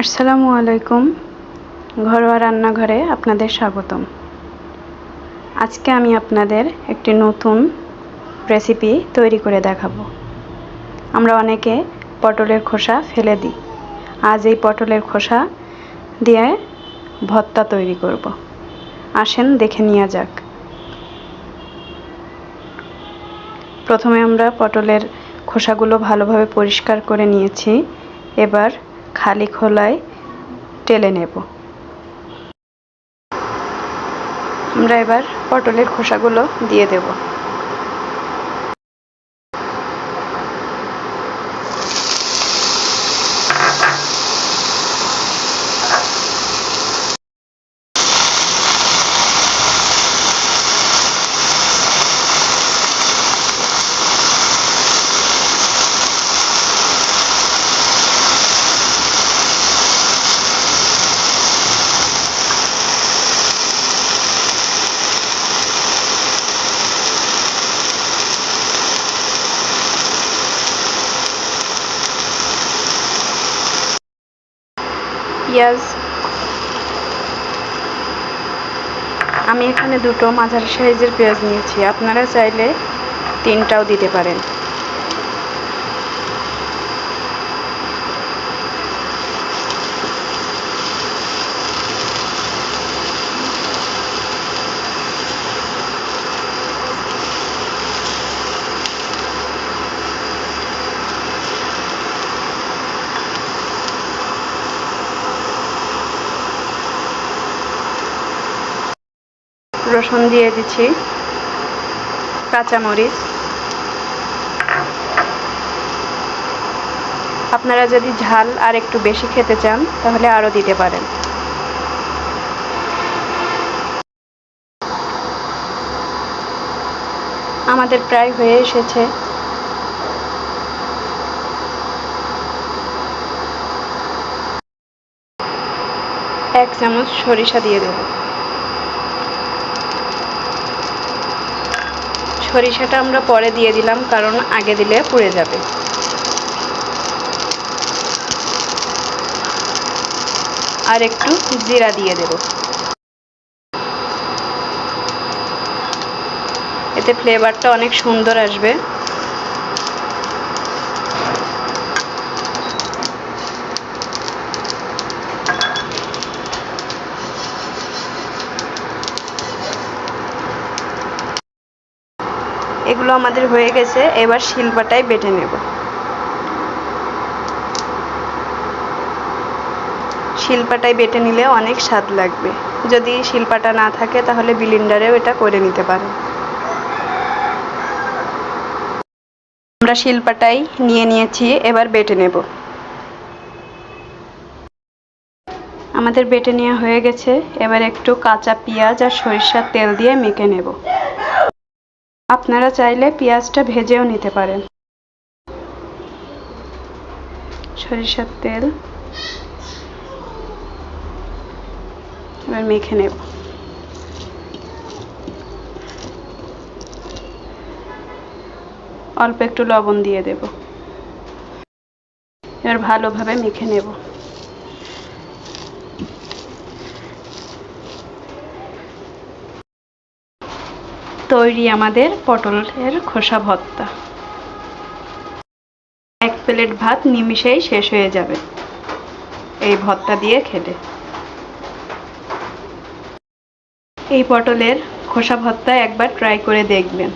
আসসালামু আলাইকুম। ঘরোয়া রান্নাঘরে আপনাদের স্বাগতম। আজকে আমি আপনাদের একটি নতুন রেসিপি তৈরি করে দেখাবো। আমরা অনেকে পটলের খোসা ফেলে দিই। আজ এই পটলের খোসা দিয়ে ভর্তা তৈরি করব। আসেন দেখে নেওয়া যাক। প্রথমে আমরা পটলের খোসাগুলো ভালোভাবে পরিষ্কার করে নিয়েছি। এবার খালি খোলায় টেলে নেব। আমরা এবার পটলের খোসাগুলো দিয়ে দেব। পেঁয়াজ আমি এখানে দুটো মাঝারি সাইজের পেঁয়াজ নিয়েছি, আপনারা চাইলে তিনটাও দিতে পারেন। রসুন দিয়ে দিচ্ছি, কাঁচামরিচ। আপনারা যদি ঝাল আর একটু বেশি খেতে চান তাহলে আরও দিতে পারেন। আমাদের প্রায় হয়ে এসেছে। এক চামচ সরিষা দিয়ে দেব। সরিষাটা আমরা পরে দিয়ে দিলাম, কারণ আগে দিলে পুড়ে যাবে। আর একটু জিরা দিয়ে দেব, এতে ফ্লেভারটা অনেক সুন্দর আসবে। এগুলো আমাদের হয়ে গেছে। এবার শিলপাটায় বেটে নেব। শিলপাটায় বেটে নিলে অনেক স্বাদ লাগবে। যদি শিলপাটা না থাকে তাহলে ব্লেন্ডারেও এটা করে নিতে পারেন। আমরা শিলপাটায় নিয়ে নিয়েছি, এবার বেটে নেব। আমাদের বেটে নেওয়া হয়ে গেছে। এবার একটু কাঁচা পেঁয়াজ আর সরিষার তেল দিয়ে মেখে নেব। আপনারা চাইলে পেঁয়াজটা ভেজেও নিতে পারেন। সরিষার তেল এবার মেখে নেব। অল্প একটু লবণ দিয়ে দেব। এবার ভালোভাবে মেখে নেব। তৈরি আমাদের পটলের খোসা ভর্তা। এক প্লেট ভাত নিমিষেই শেষ হয়ে যাবে এই ভর্তা দিয়ে খেলে। এই পটলের খোসা ভর্তা একবার ট্রাই করে দেখবেন।